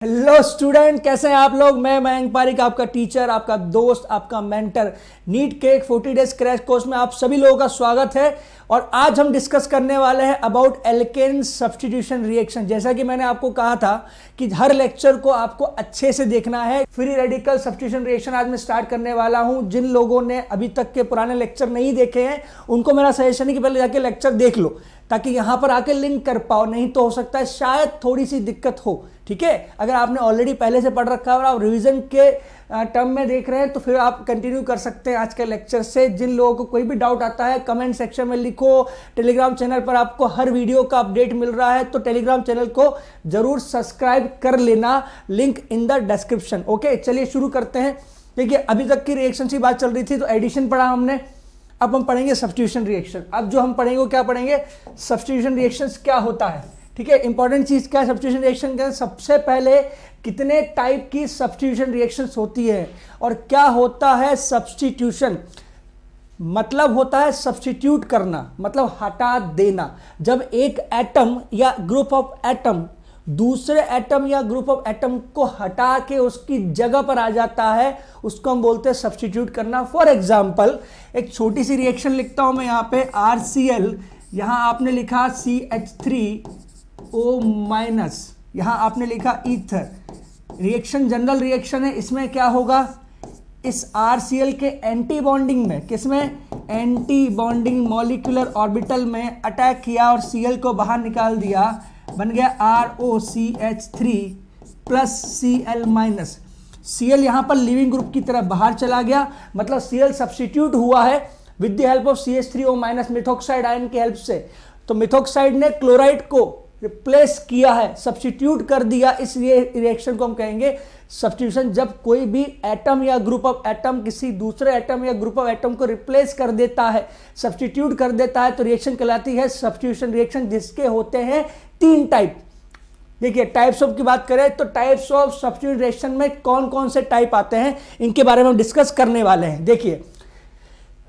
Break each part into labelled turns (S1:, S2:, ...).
S1: Hello student, कैसे हैं आप लोग। मैं मयंक पारिक, आपका टीचर, आपका दोस्त, आपका मेंटर। नीट के एक 40 डेज क्रैश कोर्स में आप सभी लोगों का स्वागत है। और आज हम डिस्कस करने वाले हैं अबाउट एल्केन सब्स्टिट्यूशन रिएक्शन। जैसा कि मैंने आपको कहा था कि हर लेक्चर को आपको अच्छे से देखना है। फ्री रेडिकल सब्स्टिट्यूशन रिएक्शन आज मैं स्टार्ट करने वाला हूं। जिन लोगों ने अभी तक के पुराने लेक्चर नहीं देखे हैं उनको मेरा सजेशन है कि पहले जाके लेक्चर देख लो, ताकि यहां पर आके लिंक कर पाओ। नहीं तो हो सकता है शायद थोड़ी सी दिक्कत हो। ठीक है, अगर आपने ऑलरेडी पहले से पढ़ रखा है और आप रिवीजन के टर्म में देख रहे हैं तो फिर आप कंटिन्यू कर सकते हैं आज के लेक्चर से। जिन लोगों को कोई भी डाउट आता है कमेंट सेक्शन में लिखो। टेलीग्राम चैनल पर आपको हर वीडियो का अपडेट मिल रहा है, तो टेलीग्राम चैनल को जरूर सब्सक्राइब कर लेना, link in the description. Okay, चलिए शुरू करते हैं। देखिए, अभी तक की रिएक्शन की बात चल रही थी तो एडिशन पढ़ा हमने, अब हम पढ़ेंगे सब्स्टिट्यूशन रिएक्शन। अब जो हम पढ़ेंगे वो क्या पढ़ेंगे, सब्स्टिट्यूशन रिएक्शंस क्या होता है। ठीक है, इंपॉर्टेंट चीज क्या है सब्स्टिट्यूशन रिएक्शन के। सबसे पहले कितने टाइप की सब्स्टिट्यूशन रिएक्शंस होती है और क्या होता है सब्स्टिट्यूशन। मतलब होता है सब्स्टिट्यूट करना, मतलब हटा देना। जब एक एटम या ग्रुप ऑफ एटम दूसरे एटम या ग्रुप ऑफ एटम को हटा के उसकी जगह पर आ जाता है, उसको हम बोलते हैं सब्स्टिट्यूट करना। फॉर एग्जांपल, एक छोटी सी रिएक्शन लिखता हूं मैं यहाँ पे, RCl, यहाँ आपने लिखा CH3O-, यहाँ आपने लिखा ईथर। रिएक्शन जनरल रिएक्शन है, इसमें क्या होगा, इस RCl के एंटी बॉन्डिंग में, किसमें, एंटी बॉन्डिंग मॉलिक्यूलर ऑर्बिटल में अटैक किया और Cl को बाहर निकाल दिया, बन गया ROCH3 प्लस Cl-। Cl यहां पर लिविंग ग्रुप की तरह बाहर चला गया, मतलब Cl सब्स्टिट्यूट हुआ है with the help of CH3O- methoxide ion की हेल्प से। तो मिथॉक्साइड ने क्लोराइड को रिप्लेस किया है, सब्स्टिट्यूट कर दिया। इस रिएक्शन को हम कहेंगे सब्स्टिट्यूशन। जब कोई भी एटम या ग्रुप ऑफ एटम किसी दूसरे एटम या ग्रुप ऑफ एटम को रिप्लेस कर देता है, सब्स्टिट्यूट कर देता है, तो रिएक्शन कहलाती है सब्स्टिट्यूशन रिएक्शन, जिसके होते हैं 3 टाइप। देखिए, टाइप्स ऑफ की बात करें तो टाइप्स ऑफ सब्स्टिट्यूशन रिएक्शन में कौन कौन से टाइप आते हैं, इनके बारे में हम डिस्कस करने वाले हैं। देखिए,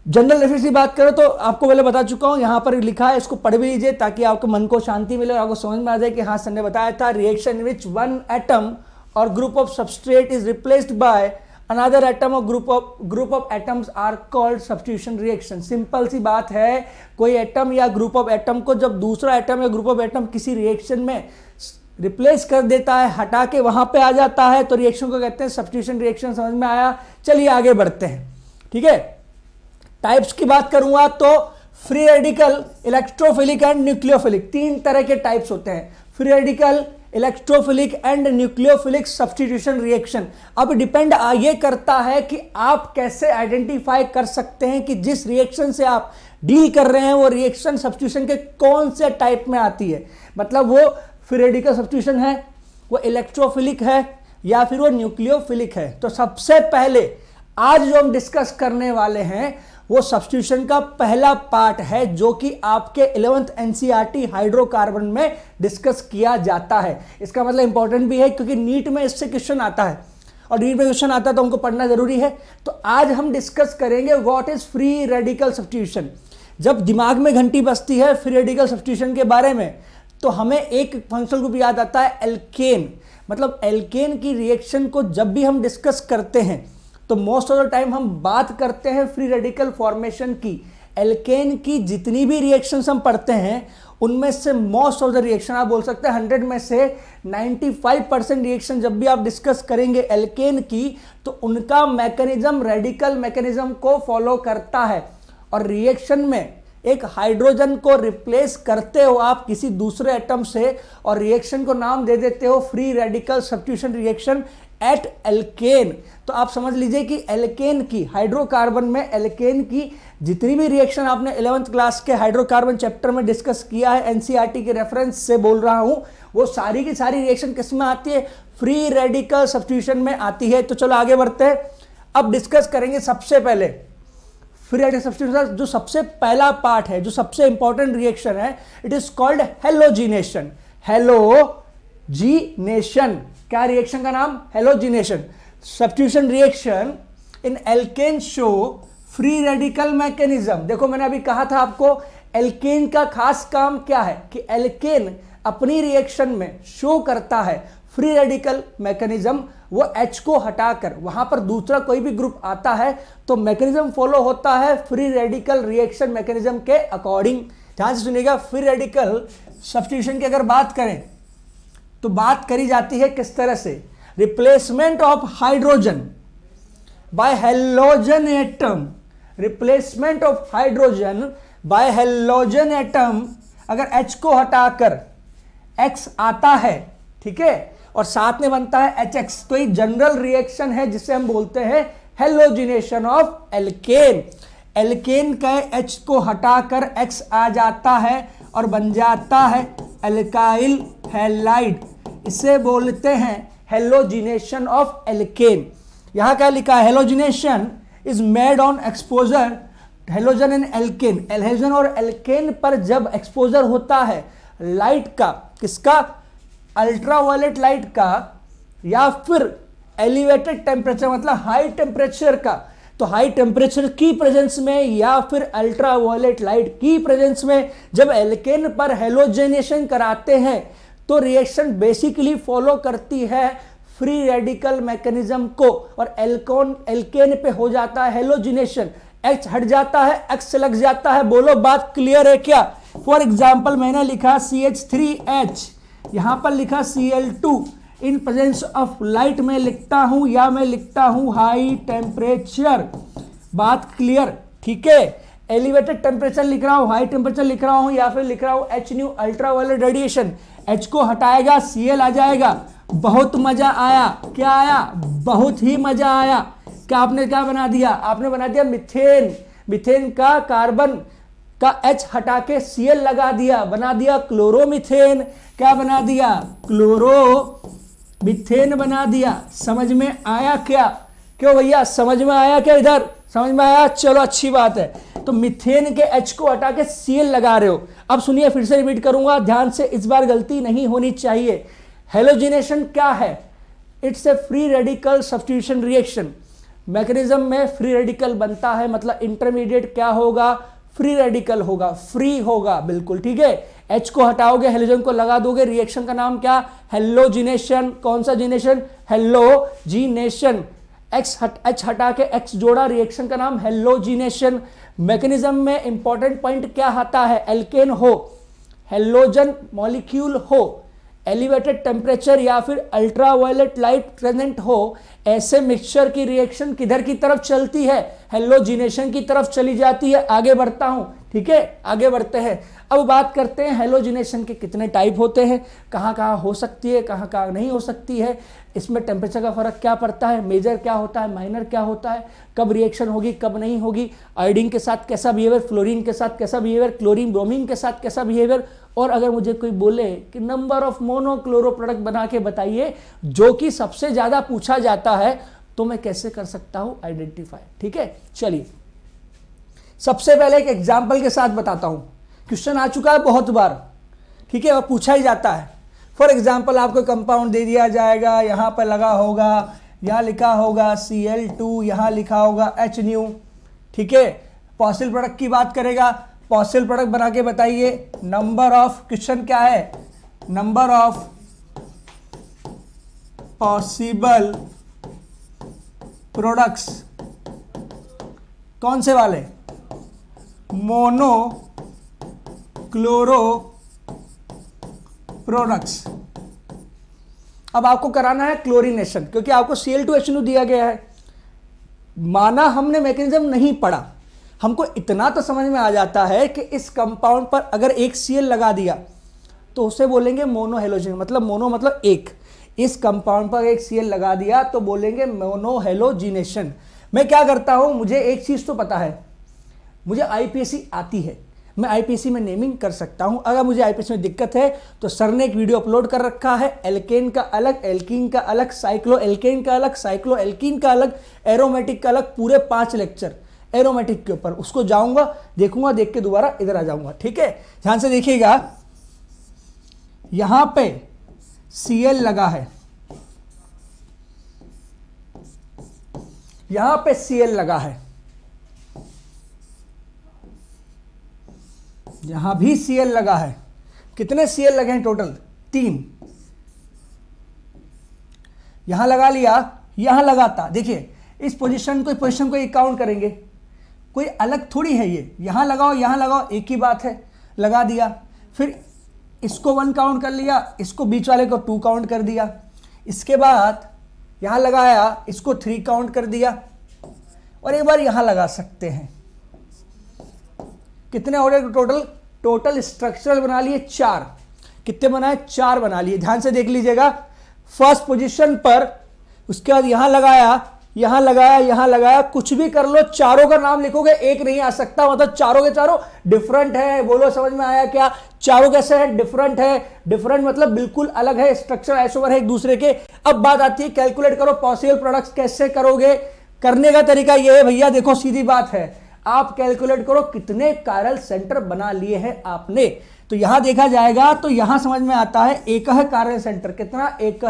S1: जनरल रेफरेंस की बात करें तो आपको पहले बता चुका हूं, यहां पर लिखा है, इसको पढ़ भी लीजिए ताकि आपके मन को शांति मिले और आपको समझ में आ जाए कि हाँ सर ने बताया था। Reaction in which one atom और group of substrate is replaced by another atom और group of atoms are called substitution reaction. Simple सी बात है, कोई एटम या ग्रुप ऑफ एटम को जब दूसरा एटम या ग्रुप ऑफ एटम किसी रिएक्शन में रिप्लेस कर देता है, हटा के वहां पे आ जाता है, तो रिएक्शन को कहते हैं सब्स्टिट्यूशन रिएक्शन। समझ में आया? चलिए आगे बढ़ते हैं। ठीक है, टाइप्स की बात करूंगा तो free radical, electrophilic and nucleophilic, 3 तरह के टाइप्स होते हैं, free radical, electrophilic and nucleophilic substitution reaction. अब डिपेंड ये करता है कि आप कैसे आइडेंटिफाई कर सकते हैं कि जिस रिएक्शन से आप डील कर रहे हैं वो रिएक्शन सब्स्टिट्यूशन के कौन से टाइप में आती है। मतलब वो फ्री रेडिकल सब्स्टिट्यूशन है, वो इलेक्ट्रोफिलिक है, या फिर वो न्यूक्लियोफिलिक है। तो सबसे पहले आज जो हम डिस्कस करने वाले हैं वो सब्स्टिट्यूशन का पहला पार्ट है, जो कि आपके 11th NCERT हाइड्रोकार्बन में डिस्कस किया जाता है। इसका मतलब इंपॉर्टेंट भी है क्योंकि नीट में इससे क्वेश्चन आता है, और नीट में क्वेश्चन आता है तो हमको पढ़ना जरूरी है। तो आज हम डिस्कस करेंगे what is free radical substitution. जब दिमाग में घंटी बजती है फ्री रेडिकल सब्स्टिट्यूशन के बारे में तो हमें एक फंक्शनल ग्रुप याद आता है, एल्केन। मतलब एल्केन की रिएक्शन को जब भी हम डिस्कस करते हैं तो मोस्ट ऑफ द टाइम हम बात करते हैं फ्री रेडिकल फॉर्मेशन की। एल्केन की जितनी भी रिएक्शंस हम पढ़ते हैं उनमें से मोस्ट ऑफ द रिएक्शन, आप बोल सकते हैं 100 में से 95% रिएक्शन जब भी आप डिस्कस करेंगे एल्केन की, तो उनका मैकेनिज्म रेडिकल मैकेनिज्म को फॉलो करता है। और रिएक्शन में एक हाइड्रोजन को रिप्लेस करते हो आप किसी दूसरे एटम से, और रिएक्शन को नाम दे देते हो free radical substitution reaction at alkane. तो आप समझ लीजिए कि एल्केन की, हाइड्रोकार्बन में एल्केन की जितनी भी रिएक्शन आपने 11th क्लास के हाइड्रोकार्बन चैप्टर में डिस्कस किया है, NCERT के रेफरेंस से बोल रहा हूं, वो सारी की सारी रिएक्शन किस में आती है, फ्री रेडिकल सब्स्टिट्यूशन में आती है। तो चलो आगे बढ़ते हैं। अब डिस्कस करेंगे सबसे पहले फ्री रेडिकल सब्स्टिट्यूशन। जो सबसे पहला पार्ट है, जो सबसे इंपॉर्टेंट रिएक्शन है, it is called halogenation. Halogenation, क्या रिएक्शन का नाम, halogenation. Substitution reaction in alkane show free radical mechanism. देखो मैंने अभी कहा था आपको, एल्केन का खास काम क्या है कि एल्केन अपनी रिएक्शन में शो करता है फ्री रेडिकल मैकेनिज्म, वो H को हटाकर वहां पर दूसरा कोई भी ग्रुप आता है तो मैकेनिज्म फॉलो होता है फ्री रेडिकल रिएक्शन मैकेनिज्म के अकॉर्डिंग। ध्यान से सुनिएगा, फ्री रेडिकल सब्स्टिट्यूशन की अगर बात करें तो बात करी जाती है किस तरह से, replacement of hydrogen bye halogen atom, replacement of hydrogen bye halogen atom. अगर H को हटाकर X आता है, ठीक है, और साथ में बनता है HX, तो ये जनरल रिएक्शन है जिसे हम बोलते हैं हेलोजिनेशन ऑफ एल्केन। एल्केन का H को हटाकर X आ जाता है और बन जाता है एल्काइल हैलाइड, इसे बोलते हैं हेलोजिनेशन ऑफ एल्केन। यहां क्या लिखा है, halogenation is made on exposure halogen and alkane. Halogen और एल्केन पर जब एक्सपोजर होता है लाइट का, किसका, अल्ट्रावायलेट लाइट का, या फिर एलिवेटेड टेम्परेचर मतलब हाई टेम्परेचर का, तो हाई टेम्परेचर की प्रेजेंस में या फिर अल्ट्रावायलेट लाइट की प्रेजेंस में जब एल्केन पर हेलोजिनेशन कराते हैं तो रिएक्शन बेसिकली फॉलो करती है फ्री रेडिकल मैकेनिज्म को, और एल्केन पे हो जाता है हेलोजिनेशन, H हट जाता है, X से लग जाता है। बोलो बात क्लियर है क्या? फॉर एग्जाम्पल मैंने लिखा CH3H, यहां पर लिखा Cl2, in presence of light में लिखता हूं या मैं लिखता हूं हाई टेम्परेचर। बात क्लियर, ठीक है। एलिवेटेड टेम्परेचर लिख रहा हूं, हाई टेम्परेचर लिख रहा हूं, या फिर लिख रहा हूं H new ultraviolet radiation. H को हटाएगा Cl आ जाएगा। बहुत मजा आया, क्या आया, बहुत ही मजा आया। क्या आपने क्या बना दिया, आपने बना दिया मीथेन। मीथेन का कार्बन का H हटा के Cl लगा दिया, बना दिया क्लोरोमीथेन। क्या बना दिया, क्लोरोमीथेन बना दिया। समझ में आया क्या? क्यों भैया, समझ में आया क्या? इधर समझ में आया, चलो अच्छी बात है। तो मीथेन के H को हटा के Cl लगा रहे हो। अब सुनिए, फिर से रिपीट करूंगा, ध्यान से, इस बार गलती नहीं होनी चाहिए। हेलोजिनेशन क्या है? It's a free radical substitution reaction. Mechanism में फ्री रेडिकल बनता है, मतलब इंटरमीडिएट क्या होगा, फ्री रेडिकल होगा, फ्री होगा, बिल्कुल ठीक है। H को हटाओगे, हेलोजन को लगा दोगे, रिएक्शन का नाम क्या, हेलोजिनेशन। कौन सा जिनेशन, हेलोजिनेशन। H हटा के X जोड़ा, रिएक्शन का नाम हेलोजिनेशन। मैकेनिज्म में इंपॉर्टेंट पॉइंट क्या आता है, एल्केन हो, हेलोजन मॉलिक्यूल हो, एलिवेटेड टेम्परेचर या फिर अल्ट्रावायलेट लाइट प्रेजेंट हो, ऐसे मिक्सचर की रिएक्शन किधर की तरफ चलती है, हेलोजिनेशन की तरफ चली जाती है। आगे बढ़ता हूं, ठीक है, आगे बढ़ते हैं। अब बात करते हैं हेलोजिनेशन के कितने टाइप होते हैं, कहाँ कहाँ हो सकती है, कहाँ कहाँ नहीं हो सकती है, इसमें टेम्परेचर का फर्क क्या पड़ता है, मेजर क्या होता है, माइनर क्या होता है, कब रिएक्शन होगी कब नहीं होगी, आयोडीन के साथ कैसा बिहेवियर, फ्लोरीन के साथ कैसा बिहेवियर, क्लोरीन ब्रोमीन के साथ कैसा बिहेवियर। और अगर मुझे कोई बोले कि नंबर ऑफ मोनोक्लोरो प्रोडक्ट बना के बताइए, जो कि सबसे ज्यादा पूछा जाता है, तो मैं कैसे कर सकता हूं आइडेंटिफाई। ठीक है, चलिए सबसे पहले एक एग्जाम्पल के साथ बताता हूं। क्वेश्चन आ चुका है बहुत बार, ठीक है, वह पूछा ही जाता है। फॉर एग्जाम्पल आपको कंपाउंड दे दिया जाएगा, यहां पर लगा होगा, यहां लिखा होगा Cl2, यहां लिखा होगा H न्यू, ठीक है। पॉसिबल प्रोडक्ट की बात करेगा, पॉसिबल प्रोडक्ट बना के बताइए। नंबर ऑफ, क्वेश्चन क्या है, नंबर ऑफ पॉसिबल प्रोडक्ट्स, कौन से वाले, मोनो क्लोरो प्रोडक्ट्स। अब आपको कराना है क्लोरीनेशन, क्योंकि आपको Cl2H2 दिया गया है। माना हमने मैकेनिज्म नहीं पढ़ा, हमको इतना तो समझ में आ जाता है कि इस कंपाउंड पर अगर एक Cl लगा दिया तो उसे बोलेंगे मोनो हेलोजन, मतलब मोनो मतलब एक। इस कंपाउंड पर एक Cl लगा दिया तो बोलेंगे मोनो हेलोजिनेशन। मैं क्या करता हूं, मुझे एक चीज तो पता है, मुझे IPSC आती है, मैं IPSC में नेमिंग कर सकता हूं। अगर मुझे IPSC में दिक्कत है तो सर ने एक वीडियो अपलोड कर रखा है, एल्केन का अलग, एल्कीन का अलग, साइक्लो एल्केन का अलग, साइक्लो एल्कीन का अलग, एरोमेटिक का अलग, पूरे 5 लेक्चर एरोमेटिक के ऊपर। उसको जाऊंगा, देखूंगा, देख के दोबारा इधर आ जाऊंगा, ठीक है। ध्यान से देखिएगा, यहां पे Cl लगा है, यहां पे Cl लगा है, यहां भी Cl लगा है। कितने Cl लगे हैं टोटल, 3। यहाँ लगा लिया, यहाँ लगाता, देखिए इस पोजीशन को एक काउंट करेंगे, कोई अलग थोड़ी है ये, यहाँ लगाओ एक ही बात है, लगा दिया, फिर इसको 1 काउंट कर लिया, इसको बीच वाले को 2 काउंट कर दिया, इसके बाद यहाँ लगाया, इसको 3 काउंट कर दिया, और एक बार यहाँ लगा सकते हैं। कितने हो गए टोटल स्ट्रक्चरल बना लिए 4। कितने बनाए? 4 बना लिए। ध्यान से देख लीजिएगा, फर्स्ट पोजीशन पर, उसके बाद यहाँ लगाया, कुछ भी कर लो, चारों का नाम लिखोगे एक नहीं आ सकता, मतलब चारों के चारों डिफरेंट है। बोलो समझ में आया क्या? चारों कैसे है? डिफरेंट है। डिफरेंट मतलब बिल्कुल अलग है, स्ट्रक्चर आइसोमर है एक दूसरे के। अब बात आती है कैलकुलेट करो पॉसिबल प्रोडक्ट्स कैसे करोगे। करने का तरीका यह है भैया, देखो सीधी बात है, आप कैलकुलेट करो कितने कायरल सेंटर बना लिए हैं आपने। तो यहां देखा जाएगा तो यहां समझ में आता है एक कायरल सेंटर, कितना? एक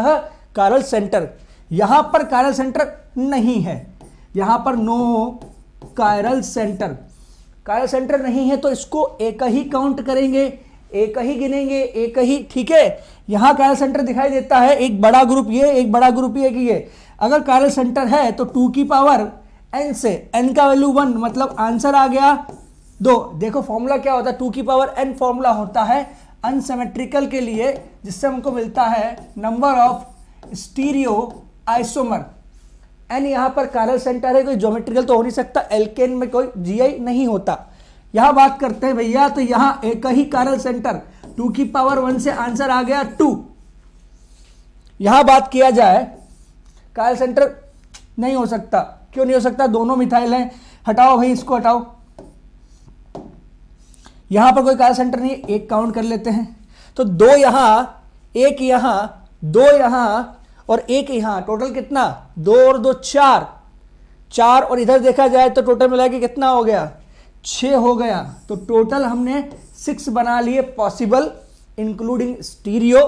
S1: कायरल सेंटर। यहां पर कायरल सेंटर नहीं है, यहां पर no chiral centre, chiral centre नहीं है, तो इसको एक ही काउंट करेंगे, एक ही गिनेंगे, एक ही, ठीक है। यहां कायरल सेंटर दिखाई देता है, एक बड़ा ग्रुप ये, एक बड़ा ग्रुप ये। अगर कायरल सेंटर है तो 2 की पावर n से, n का वैल्यू 1, मतलब आंसर आ गया 2। देखो फॉर्मूला क्या होता है, 2 की पावर n फॉर्मूला होता है अनसिमेट्रिकल के लिए, जिससे हमको मिलता है number of stereo isomer. n यहां पर कायरल सेंटर है, कोई ज्योमेट्रिकल तो हो नहीं सकता, एल्केन में कोई GI नहीं होता। यहां बात करते हैं भैया, तो यहां एक ही कायरल सेंटर, 2 की पावर 1 से आंसर आ गया 2। यहां बात किया जाए, कायरल सेंटर नहीं हो सकता। क्यों नहीं हो सकता? दोनों मिथाइल हैं, हटाओ भाई, इसको हटाओ। यहां पर कोई कायरल सेंटर नहीं है, एक काउंट कर लेते हैं, तो 2 यहां, 1 यहां, 2 यहां और 1 यहां, टोटल कितना? 2 और 2 4, और इधर देखा जाए तो टोटल मिला के कितना हो गया? 6 हो गया। तो टोटल हमने 6 बना लिए पॉसिबल, इंक्लूडिंग स्टीरियो।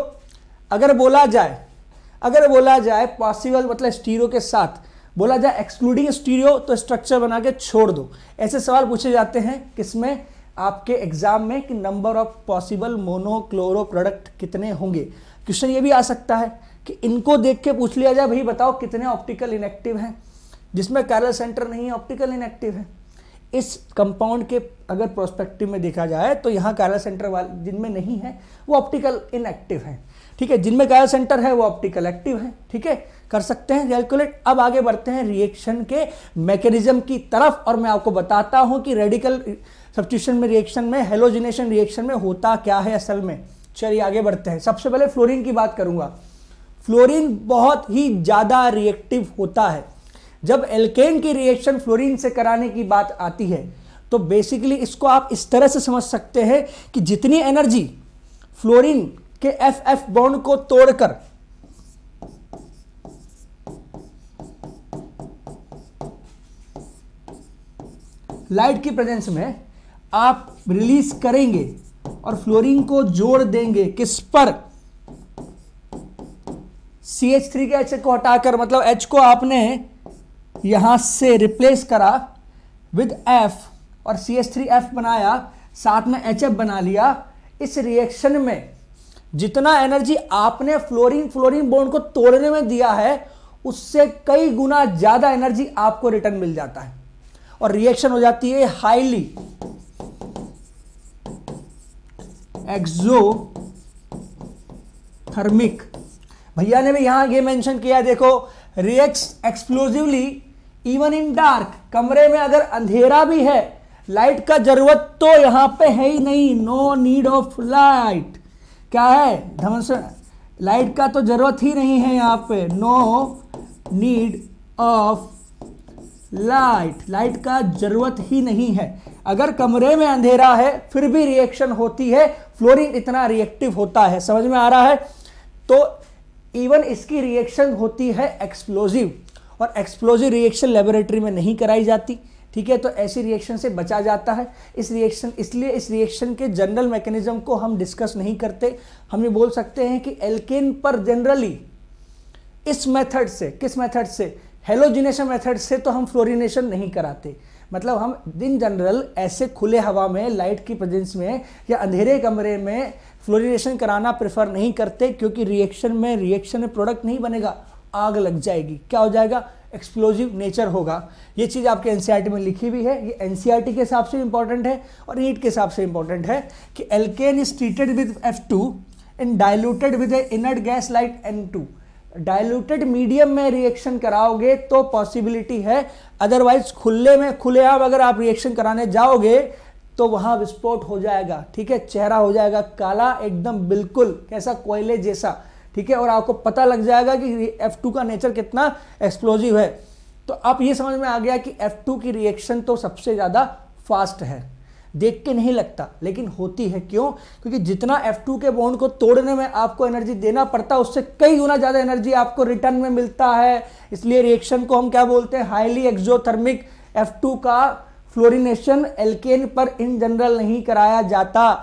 S1: अगर बोला जाए पॉसिबल मतलब स्टीरियो के साथ, बोला जाए एक्सक्लूडिंग स्टीरियो तो स्ट्रक्चर बना के छोड़ दो। ऐसे सवाल पूछे जाते हैं किसमें? आपके एग्जाम में, कि number of possible monochloro product कितने होंगे। क्वेश्चन ये भी आ सकता है कि इनको देख के पूछ लिया जाए, भाई बताओ कितने ऑप्टिकल इनएक्टिव हैं, जिसमें कायरल सेंटर नहीं है, ऑप्टिकल इनएक्टिव है। इस कंपाउंड के अगर प्रोस्पेक्टिव में देखा जाए तो यहाँ कायरल सेंटर वाले जिनमें नहीं है वो ऑप्टिकल इनएक्टिव है, ठीक है। जिनमें कायरल सेंटर है वो ऑप्टिकल एक्टिव है, ठीक है। कर सकते हैं कैलकुलेट। अब आगे बढ़ते हैं रिएक्शन के मैकेनिज्म की तरफ, और मैं आपको बताता हूं कि रेडिकल सब्स्टिट्यूशन में रिएक्शन में, हेलोजिनेशन रिएक्शन में होता क्या है असल में। चलिए आगे बढ़ते हैं। सबसे पहले फ्लोरीन की बात करूंगा। फ्लोरीन बहुत ही ज्यादा रिएक्टिव होता है। जब एल्केन की रिएक्शन फ्लोरीन से कराने की बात आती है तो बेसिकली इसको आप इस तरह से समझ सकते हैं कि जितनी एनर्जी फ्लोरीन के FF बॉन्ड को तोड़कर लाइट की प्रेजेंस में आप रिलीज करेंगे और फ्लोरीन को जोड़ देंगे किस पर? CH3 के H को हटाकर, मतलब H को आपने यहां से रिप्लेस करा विद F और CH3F बनाया, साथ में HF बना लिया। इस रिएक्शन में जितना एनर्जी आपने फ्लोरीन बॉन्ड को तोड़ने में दिया है उससे कई गुना ज्यादा एनर्जी आपको रिटर्न मिल जाता है और रिएक्शन हो जाती है हाईली एक्सोथर्मिक। भैया ने भी यहां ये मेंशन किया है, देखो, reacts explosively even in dark. कमरे में अगर अंधेरा भी है, लाइट का जरूरत तो यहां पे है ही नहीं, नो नीड ऑफ लाइट। क्या है धमस, लाइट का तो जरूरत ही नहीं है यहां पे, no need of light, light का जरूरत ही नहीं है। अगर कमरे में अंधेरा है फिर भी रिएक्शन होती है, फ्लोरीन इतना रिएक्टिव होता है। समझ में आ रहा है? तो इवन इसकी रिएक्शन होती है एक्सप्लोजिव, और एक्सप्लोजिव रिएक्शन लेबोरेटरी में नहीं कराई जाती, ठीक है। तो ऐसी रिएक्शन से बचा जाता है। इसलिए इस रिएक्शन के जनरल मैकेनिज्म को हम डिस्कस नहीं करते। हम ये बोल सकते हैं कि एल्केन पर जनरली इस मेथड से, किस मेथड से, हेलोजिनेशन मेथड से तो हम फ्लोरिनेशन नहीं कराते। मतलब हम इन जनरल ऐसे खुले हवा में, लाइट की प्रेजेंस में या अंधेरे कमरे में फ्लोरिनेशन कराना प्रेफर नहीं करते, क्योंकि रिएक्शन में प्रोडक्ट नहीं बनेगा, आग लग जाएगी, क्या हो जाएगा, एक्सप्लोजिव नेचर होगा। ये चीज़ आपके एनसीईआरटी में लिखी हुई है, ये एनसीईआरटी के हिसाब से इंपॉर्टेंट है और नीट के हिसाब से इंपॉर्टेंट है कि alkane is treated with F2 and diluted with a inert gas like N2। Diluted medium में रिएक्शन कराओगे तो पॉसिबिलिटी है, अदरवाइज खुलेआम अगर आप रिएक्शन कराने जाओगे तो वहां विस्फोट हो जाएगा, ठीक है, चेहरा हो जाएगा काला एकदम, बिल्कुल कैसा, कोयले जैसा, ठीक है, और आपको पता लग जाएगा कि F2 का नेचर कितना एक्सप्लोजिव है। तो आप ये समझ में आ गया कि F2 की रिएक्शन तो सबसे ज़्यादा फास्ट है, देख के नहीं लगता लेकिन होती है। क्यों? क्योंकि जितना F2 के बॉन्ड को तोड़ने में आपको एनर्जी देना पड़ता है उससे कई गुना ज़्यादा एनर्जी आपको रिटर्न में मिलता है। इसलिए रिएक्शन को हम क्या बोलते हैं, हाईली एक्सोथर्मिक। F2 का फ्लोरिनेशन एल्केन पर इन जनरल नहीं कराया जाता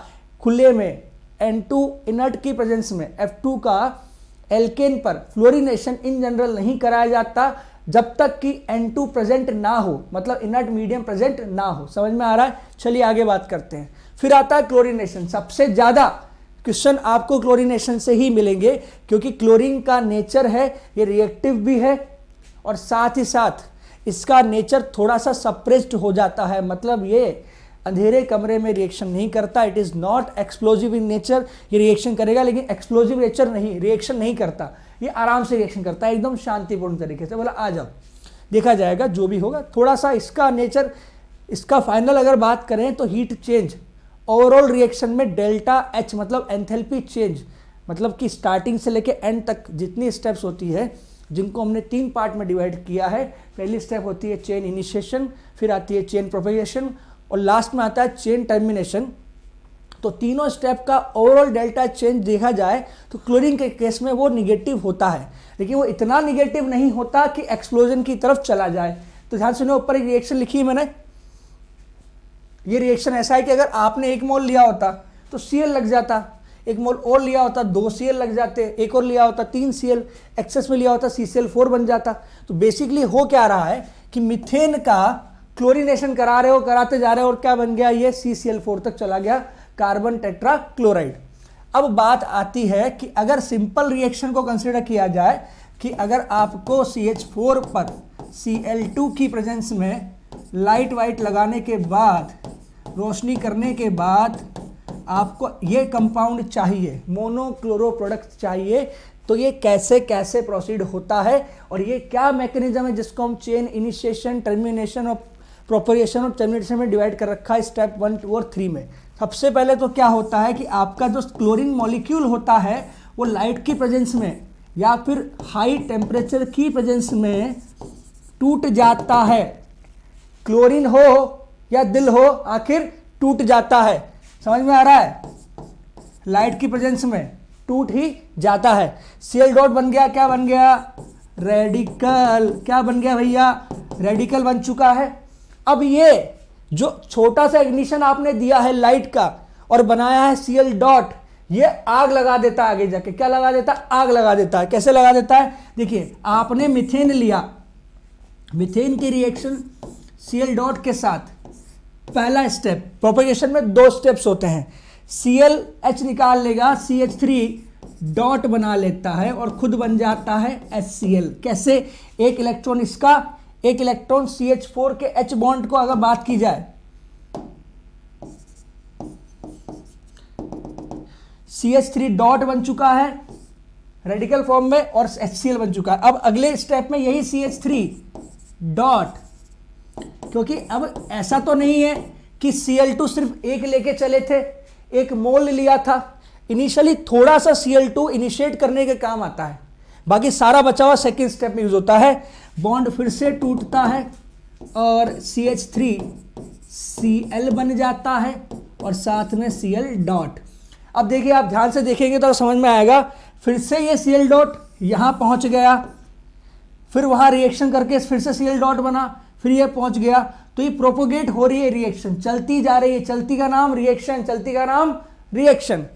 S1: खुले में, N2 इनर्ट की प्रेजेंस में F2 का एल्केन पर फ्लोरिनेशन इन जनरल नहीं कराया जाता जब तक कि N2 प्रेजेंट ना हो, मतलब इनर्ट मीडियम प्रेजेंट ना हो। समझ में आ रहा है? चलिए आगे बात करते हैं। फिर आता है क्लोरीनेशन। सबसे ज़्यादा क्वेश्चन आपको क्लोरीनेशन से ही मिलेंगे क्योंकि क्लोरीन का नेचर है, ये रिएक्टिव भी है और साथ ही साथ इसका नेचर थोड़ा सा सप्रेस्ड हो जाता है, मतलब ये अंधेरे कमरे में रिएक्शन नहीं करता। It is not explosive in nature, ये रिएक्शन करेगा लेकिन एक्सप्लोजिव नेचर नहीं, रिएक्शन नहीं करता, ये आराम से रिएक्शन करता है एकदम शांतिपूर्ण तरीके से। बोला आ जाओ, देखा जाएगा जो भी होगा। थोड़ा सा इसका नेचर, इसका फाइनल अगर बात करें तो हीट चेंज ओवरऑल रिएक्शन में डेल्टा H मतलब एंथैल्पी चेंज, मतलब कि स्टार्टिंग से लेके एंड तक जितनी स्टेप्स होती है जिनको हमने 3 पार्ट में डिवाइड किया है। पहली स्टेप होती है चेन इनिशिएशन, फिर आती है चेन प्रोपेगेशन और लास्ट में आता है चेन टर्मिनेशन। तो तीनों स्टेप का ओवरऑल डेल्टा चेंज देखा जाए तो क्लोरीन के केस में वो निगेटिव होता है, लेकिन वो इतना निगेटिव नहीं होता कि एक्सप्लोजन की तरफ चला जाए। तो ध्यान सुनो, ऊपर एक रिएक्शन लिखी है मैंने, ये रिएक्शन ऐसा है कि अगर आपने 1 मोल लिया होता तो Cl लग जाता, 1 मोल और लिया होता 2 Cl लग जाते, एक और लिया होता 3 Cl, एक्सेस में लिया होता CCl4 बन जाता। तो बेसिकली हो क्या रहा है कि मीथेन का क्लोरीनेशन करा रहे हो, कराते जा रहे हो और क्या बन गया, ये CCl4 तक चला गया, कार्बन टेट्रा क्लोराइड। अब बात आती है कि अगर सिंपल रिएक्शन को कंसीडर किया जाए कि अगर आपको CH4 पर Cl2 की प्रेजेंस में लाइट वाइट लगाने के बाद, रोशनी करने के बाद आपको ये कंपाउंड चाहिए, मोनोक्लोरो प्रोडक्ट चाहिए, तो ये कैसे कैसे प्रोसीड होता है और ये क्या मैकेनिज्म है जिसको हम चेन इनिशिएशन, टर्मिनेशन और प्रोपगेशन और टर्मिनेशन में डिवाइड कर रखा है स्टेप 1, 2 और 3 में। सबसे पहले तो क्या होता है कि आपका जो क्लोरीन मॉलिक्यूल होता है वो लाइट की प्रेजेंस में या फिर हाई टेम्परेचर की प्रेजेंस में टूट जाता है। क्लोरीन हो या दिल हो, आखिर टूट जाता है। समझ में आ रहा है? लाइट की प्रेजेंस में टूट ही जाता है। Cl डॉट बन गया, क्या बन गया, रेडिकल। क्या बन गया भैया, रेडिकल बन चुका है। अब ये जो छोटा सा इग्निशन आपने दिया है लाइट का और बनाया है Cl डॉट, ये आग लगा देता है आगे जाके। क्या लगा देता है, आग लगा देता है। कैसे लगा देता है, देखिए आपने मीथेन लिया, मीथेन की रिएक्शन Cl डॉट के साथ, पहला स्टेप, प्रोपेगेशन में 2 स्टेप्स होते हैं। ClH निकाल लेगा, CH3 डॉट बना लेता है और खुद बन जाता है HCl। कैसे, एक इलेक्ट्रॉन इसका, एक इलेक्ट्रॉन CH4 के H बॉन्ड को अगर बात की जाए, CH3 डॉट बन चुका है रेडिकल फॉर्म में और HCl बन चुका है। अब अगले स्टेप में यही CH3 डॉट, क्योंकि अब ऐसा तो नहीं है कि Cl2 सिर्फ एक लेके चले थे, 1 मोल लिया था। इनिशियली थोड़ा सा Cl2 इनिशिएट करने के काम आता है, बाकी सारा बचा हुआ सेकेंड स्टेप में यूज होता है। बॉन्ड फिर से टूटता है और CH3 Cl बन जाता है और साथ में Cl डॉट। अब देखिए, आप ध्यान से देखेंगे तो समझ में आएगा, फिर से ये Cl डॉट यहां पहुंच गया, फिर वहां रिएक्शन करके फिर से Cl डॉट बना, फिर ये पहुंच गया। तो ये प्रोपोगेट हो रही है, रिएक्शन चलती जा रही है, चलती का नाम रिएक्शन, चलती का नाम रिएक्शन।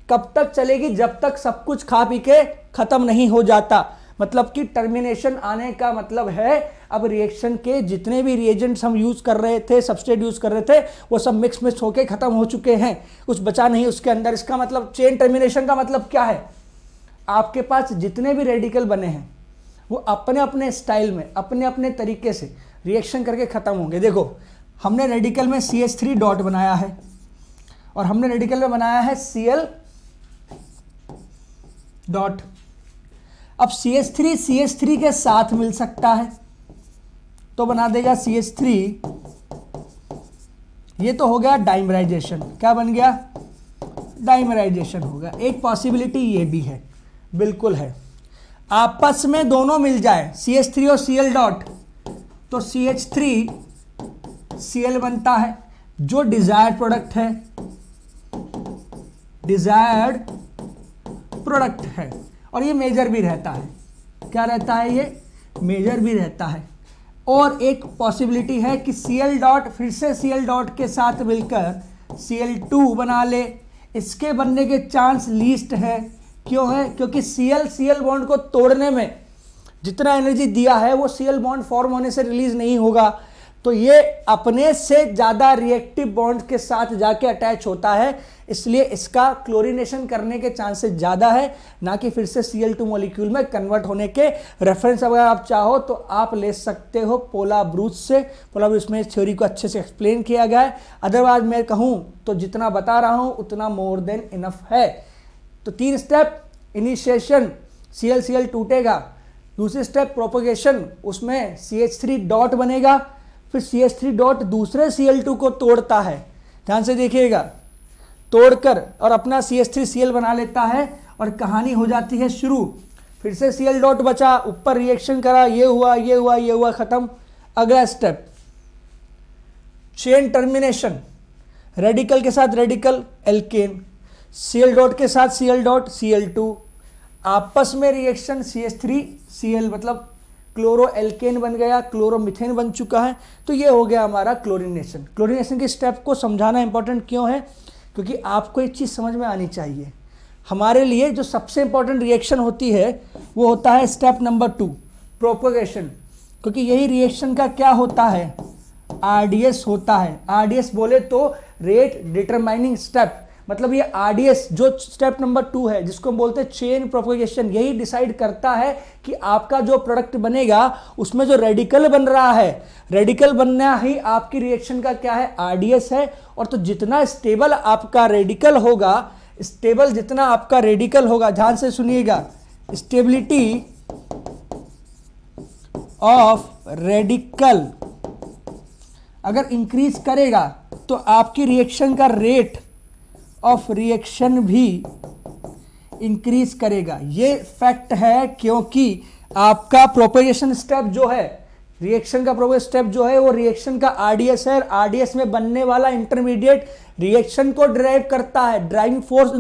S1: कब तक चलेगी, जब तक सब कुछ खा पी के खत्म नहीं हो जाता। मतलब कि टर्मिनेशन आने का मतलब है अब रिएक्शन के जितने भी रिएजेंट्स हम यूज कर रहे थे, सबस्ट्रेट यूज कर रहे थे, वो सब मिक्स होके खत्म हो चुके हैं, कुछ बचा नहीं उसके अंदर। इसका मतलब चेन टर्मिनेशन का मतलब क्या है, आपके पास जितने भी रेडिकल बने हैं, वो अपने अपने स्टाइल में अपने अपने तरीके से रिएक्शन करके ख़त्म होंगे। देखो हमने रेडिकल में CH3 डॉट बनाया है और हमने रेडिकल में बनाया है Cl डॉट। अब CH3 के साथ मिल सकता है तो बना देगा CH3, ये तो हो गया डाइमराइजेशन। क्या बन गया? डाइमराइजेशन होगा। एक पॉसिबिलिटी ये भी है, बिल्कुल है, आपस में दोनों मिल जाए CH3 और Cl डॉट तो CH3Cl बनता है जो डिजायर्ड प्रोडक्ट है, डिजायर्ड प्रोडक्ट है और ये मेजर भी रहता है। क्या रहता है? ये मेजर भी रहता है। और एक पॉसिबिलिटी है कि Cl डॉट फिर से Cl डॉट के साथ मिलकर Cl2 बना ले, इसके बनने के चांस लीस्ट है। क्यों है? क्योंकि Cl बॉन्ड को तोड़ने में जितना एनर्जी दिया है वो Cl बॉन्ड फॉर्म होने से रिलीज नहीं होगा, तो ये अपने से ज़्यादा रिएक्टिव बॉन्ड के साथ जाके अटैच होता है, इसलिए इसका क्लोरीनेशन करने के चांसेस ज़्यादा है, ना कि फिर से Cl2 मॉलिक्यूल में कन्वर्ट होने के। रेफरेंस अगर आप चाहो तो आप ले सकते हो पोला ब्रूच से। पोला ब्रूच में इस थ्योरी को अच्छे से एक्सप्लेन किया गया है। अदरवाइज मैं कहूँ तो जितना बता रहा हूँ उतना मोर देन इनफ है। तो 3 स्टेप, इनिशिएशन, Cl टूटेगा, दूसरी स्टेप प्रोपोगेशन, उसमें CH3 डॉट बनेगा, फिर CH3 डॉट दूसरे Cl2 को तोड़ता है, ध्यान से देखिएगा, तोड़कर और अपना CH3Cl बना लेता है और कहानी हो जाती है शुरू। फिर से Cl डॉट बचा, ऊपर रिएक्शन करा, ये हुआ ये हुआ ये हुआ, खत्म। अगला स्टेप चेन टर्मिनेशन, रेडिकल के साथ रेडिकल एल्केन, Cl डॉट के साथ Cl डॉट Cl2, आपस में रिएक्शन CH3Cl मतलब क्लोरो एल्केन बन गया, क्लोरोमिथेन बन चुका है। तो ये हो गया हमारा क्लोरीनेशन। क्लोरीनेशन के स्टेप को समझाना इंपॉर्टेंट क्यों है? क्योंकि आपको एक चीज़ समझ में आनी चाहिए, हमारे लिए जो सबसे इंपॉर्टेंट रिएक्शन होती है वो होता है स्टेप नंबर 2 प्रोपोगेशन, क्योंकि यही रिएक्शन का क्या होता है? RDS होता है। RDS बोले तो रेट डिटरमाइनिंग स्टेप, मतलब ये RDS जो स्टेप नंबर 2 है जिसको हम बोलते हैं चेन प्रोपोगेशन, यही डिसाइड करता है कि आपका जो प्रोडक्ट बनेगा उसमें जो रेडिकल बन रहा है, रेडिकल बनना ही आपकी रिएक्शन का क्या है? RDS है। और तो जितना स्टेबल आपका रेडिकल होगा, स्टेबल जितना आपका रेडिकल होगा, ध्यान से सुनिएगा, स्टेबिलिटी ऑफ रेडिकल अगर इंक्रीज करेगा तो आपकी रिएक्शन का रेट ऑफ रिएक्शन भी इंक्रीज करेगा। ये फैक्ट है, क्योंकि आपका प्रोपेगेशन स्टेप जो है, रिएक्शन का प्रोपेगेशन स्टेप जो है वो रिएक्शन का RDS है। RDS में बनने वाला इंटरमीडिएट रिएक्शन को ड्राइव करता है, driving force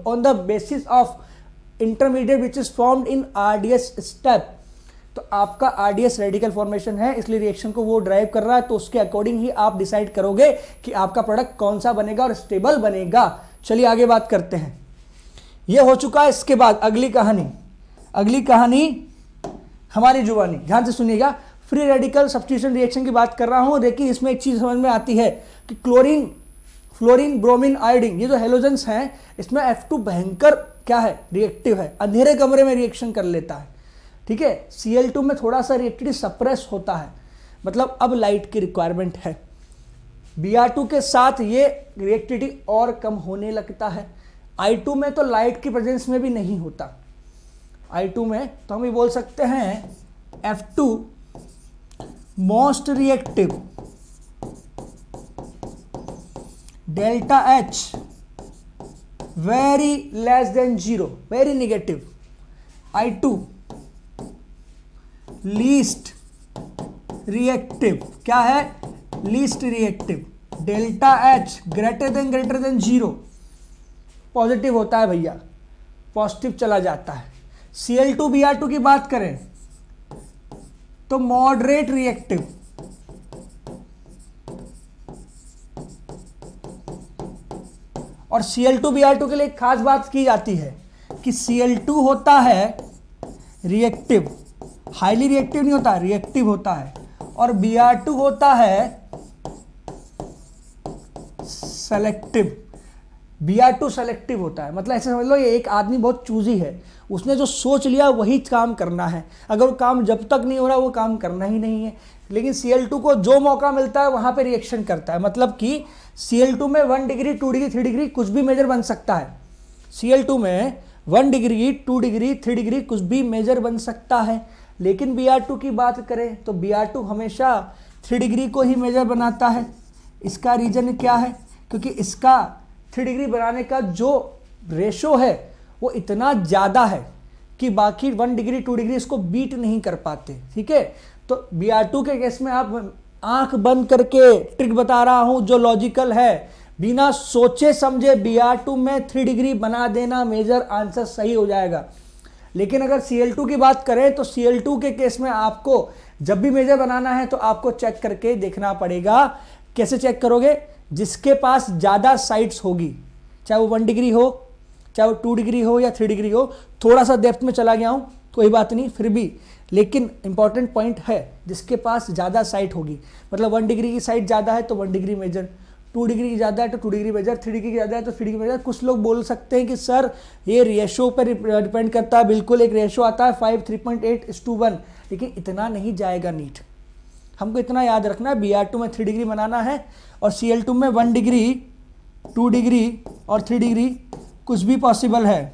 S1: on the basis of intermediate which is formed in RDS step. तो आपका RDS रेडिकल फॉर्मेशन है, इसलिए रिएक्शन को वो ड्राइव कर रहा है, तो उसके अकॉर्डिंग ही आप डिसाइड करोगे कि आपका प्रोडक्ट कौन सा बनेगा और स्टेबल बनेगा। चलिए आगे बात करते हैं। ये हो चुका है। इसके बाद अगली कहानी हमारी जुबानी, ध्यान से सुनिएगा। फ्री रेडिकल सब्स्टिट्यूशन रिएक्शन की बात कर रहा हूं, लेकिन इसमें एक चीज समझ में आती है कि क्लोरीन, फ्लोरीन, ब्रोमीन, आयोडीन, ये जो हेलोजेंस हैं, इसमें F2 भयंकर क्या है? रिएक्टिव है, अंधेरे कमरे में रिएक्शन कर लेता है, ठीक है। Cl2 में थोड़ा सा रिएक्टिविटी सप्रेस होता है, मतलब अब लाइट की रिक्वायरमेंट है। Br2 के साथ ये रिएक्टिविटी और कम होने लगता है। I2 में तो लाइट की प्रेजेंस में भी नहीं होता। I2 में तो हम ये बोल सकते हैं F2 most reactive, delta H very less than 0, very negative. I2 least reactive, क्या है? Least reactive. Delta H greater than 0, positive होता है भैया, पॉजिटिव चला जाता है। Cl2 Br2 की बात करें तो मॉडरेट रिएक्टिव, और Cl2 Br2 के लिए एक खास बात की जाती है कि Cl2 होता है रिएक्टिव, हाईली रिएक्टिव नहीं होता, रिएक्टिव होता है, और Br2 होता है सेलेक्टिव। Br2 सेलेक्टिव होता है, मतलब ऐसे समझ लो ये एक आदमी बहुत चूजी है, उसने जो सोच लिया वही काम करना है, अगर वो काम जब तक नहीं हो रहा वो काम करना ही नहीं है। लेकिन Cl2 को जो मौका मिलता है वहाँ पे रिएक्शन करता है, मतलब कि Cl2 में 1 डिग्री 2 डिग्री 3 डिग्री कुछ भी मेजर बन सकता है। Cl2 में 1 डिग्री 2 डिग्री 3 डिग्री कुछ भी मेजर बन सकता है। लेकिन Br2 की बात करें तो Br2 हमेशा 3 डिग्री को ही मेजर बनाता है। इसका रीज़न क्या है? क्योंकि इसका 3 डिग्री बनाने का जो रेशो है वो इतना ज़्यादा है कि बाकी 1 डिग्री 2 डिग्री इसको बीट नहीं कर पाते। ठीक है, तो Br2 के केस में आप आंख बंद करके ट्रिक बता रहा हूं जो लॉजिकल है, बिना सोचे समझे Br2 में 3 डिग्री बना देना, मेजर आंसर सही हो जाएगा। लेकिन अगर Cl2 की बात करें तो Cl2 के केस में आपको जब भी मेजर बनाना है तो आपको चेक करके देखना पड़ेगा। कैसे चेक करोगे? जिसके पास ज़्यादा साइड्स होगी, चाहे वो 1 डिग्री हो, चाहे वो 2 डिग्री हो या 3 डिग्री हो। थोड़ा सा डेप्थ में चला गया हूँ कोई बात नहीं, फिर भी लेकिन इंपॉर्टेंट पॉइंट है, जिसके पास ज़्यादा साइड होगी, मतलब 1 डिग्री की साइड ज़्यादा है तो 1 डिग्री मेजर, 2 डिग्री की ज़्यादा है तो 2 डिग्री मेजर, 3 डिग्री की ज़्यादा है तो 3 डिग्री मेजर। कुछ लोग बोल सकते हैं कि सर ये रेशो पर डिपेंड करता है, बिल्कुल एक रेशो आता है 5 3.8:1, लेकिन इतना नहीं जाएगा नीट। हमको इतना याद रखना है Br2 में 3 डिग्री बनाना है और Cl2 में 1 डिग्री 2 डिग्री और 3 डिग्री कुछ भी पॉसिबल है,